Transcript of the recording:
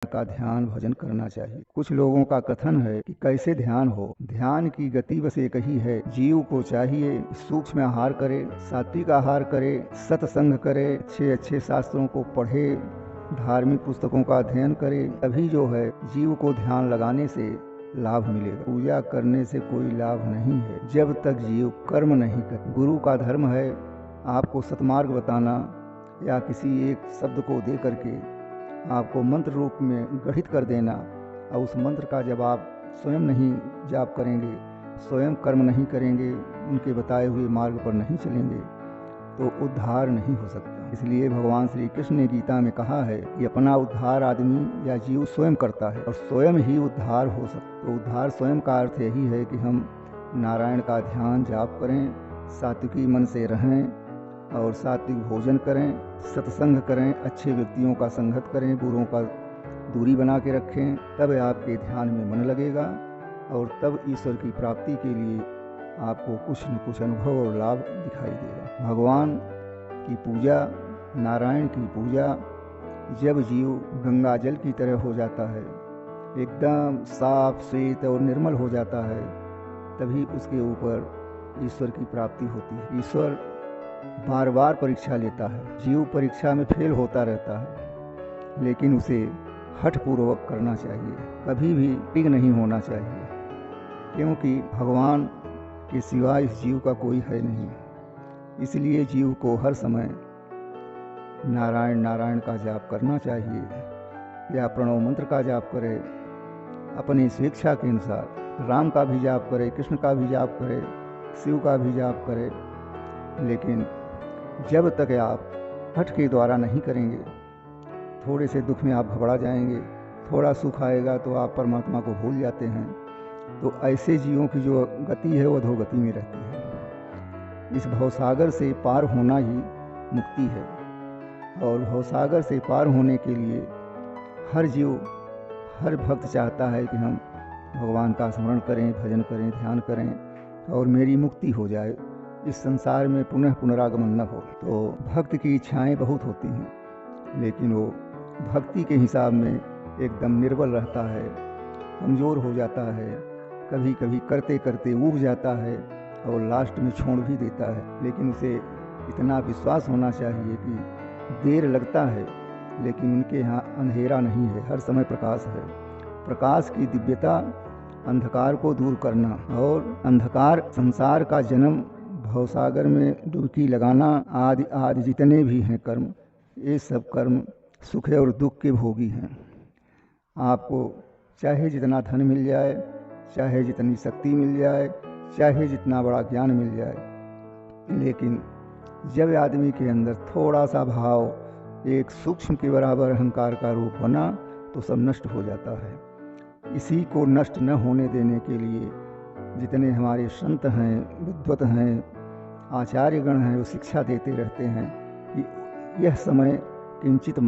का ध्यान भजन करना चाहिए। कुछ लोगों का कथन है कि कैसे ध्यान हो। ध्यान की गति बस एक ही है, जीव को चाहिए सूक्ष्म आहार करे, सात्विक आहार करे, सत्संग करे, अच्छे शास्त्रों को पढ़े, धार्मिक पुस्तकों का अध्ययन करे, तभी जो है जीव को ध्यान लगाने से लाभ मिलेगा। पूजा करने से कोई लाभ नहीं है जब तक जीव कर्म नहीं करे। गुरु का धर्म है आपको सतमार्ग बताना या किसी एक शब्द को दे करके आपको मंत्र रूप में गठित कर देना, और उस मंत्र का जब आप स्वयं नहीं जाप करेंगे, स्वयं कर्म नहीं करेंगे, उनके बताए हुए मार्ग पर नहीं चलेंगे, तो उद्धार नहीं हो सकता। इसलिए भगवान श्री कृष्ण ने गीता में कहा है कि अपना उद्धार आदमी या जीव स्वयं करता है और स्वयं ही उद्धार हो सकता। तो उद्धार स्वयं का अर्थ यही है कि हम नारायण का ध्यान जाप करें, सात्विकी मन से रहें और सात्विक भोजन करें, सत्संग करें, अच्छे व्यक्तियों का संगत करें, बुरों का दूरी बना के रखें, तब आपके ध्यान में मन लगेगा और तब ईश्वर की प्राप्ति के लिए आपको कुछ न कुछ अनुभव और लाभ दिखाई देगा। भगवान की पूजा, नारायण की पूजा, जब जीव गंगा जल की तरह हो जाता है, एकदम साफ श्वेत और निर्मल हो जाता है, तभी उसके ऊपर ईश्वर की प्राप्ति होती है। ईश्वर बार बार परीक्षा लेता है, जीव परीक्षा में फेल होता रहता है, लेकिन उसे हठ पूर्वक करना चाहिए, कभी भी टिक नहीं होना चाहिए, क्योंकि भगवान के सिवाय इस जीव का कोई है नहीं। इसलिए जीव को हर समय नारायण नारायण का जाप करना चाहिए या प्रणव मंत्र का जाप करे, अपनी स्वेच्छा के अनुसार राम का भी जाप करे, कृष्ण का भी जाप करे, शिव का भी जाप करे, लेकिन जब तक आप हठ के द्वारा नहीं करेंगे, थोड़े से दुख में आप घबरा जाएंगे, थोड़ा सुख आएगा तो आप परमात्मा को भूल जाते हैं। तो ऐसे जीवों की जो गति है वो अधोगति में रहती है। इस भवसागर से पार होना ही मुक्ति है, और भवसागर से पार होने के लिए हर जीव, हर भक्त चाहता है कि हम भगवान का स्मरण करें, भजन करें, ध्यान करें और मेरी मुक्ति हो जाए, इस संसार में पुनः पुनरागमन न हो। तो भक्त की इच्छाएं बहुत होती हैं, लेकिन वो भक्ति के हिसाब में एकदम निर्बल रहता है, कमज़ोर हो जाता है, कभी कभी करते करते ऊब जाता है और लास्ट में छोड़ भी देता है। लेकिन उसे इतना विश्वास होना चाहिए कि देर लगता है, लेकिन उनके यहाँ अंधेरा नहीं है, हर समय प्रकाश है। प्रकाश की दिव्यता अंधकार को दूर करना, और अंधकार संसार का जन्म, भवसागर में डुबकी लगाना, आदि आदि जितने भी हैं कर्म, ये सब कर्म सुख और दुख के भोगी हैं। आपको चाहे जितना धन मिल जाए, चाहे जितनी शक्ति मिल जाए, चाहे जितना बड़ा ज्ञान मिल जाए, लेकिन जब आदमी के अंदर थोड़ा सा भाव, एक सूक्ष्म के बराबर अहंकार का रूप बना, तो सब नष्ट हो जाता है। इसी को नष्ट न होने देने के लिए जितने हमारे संत हैं, विद्वत हैं, आचार्यगण हैं, वो शिक्षा देते रहते हैं कि यह समय किंचित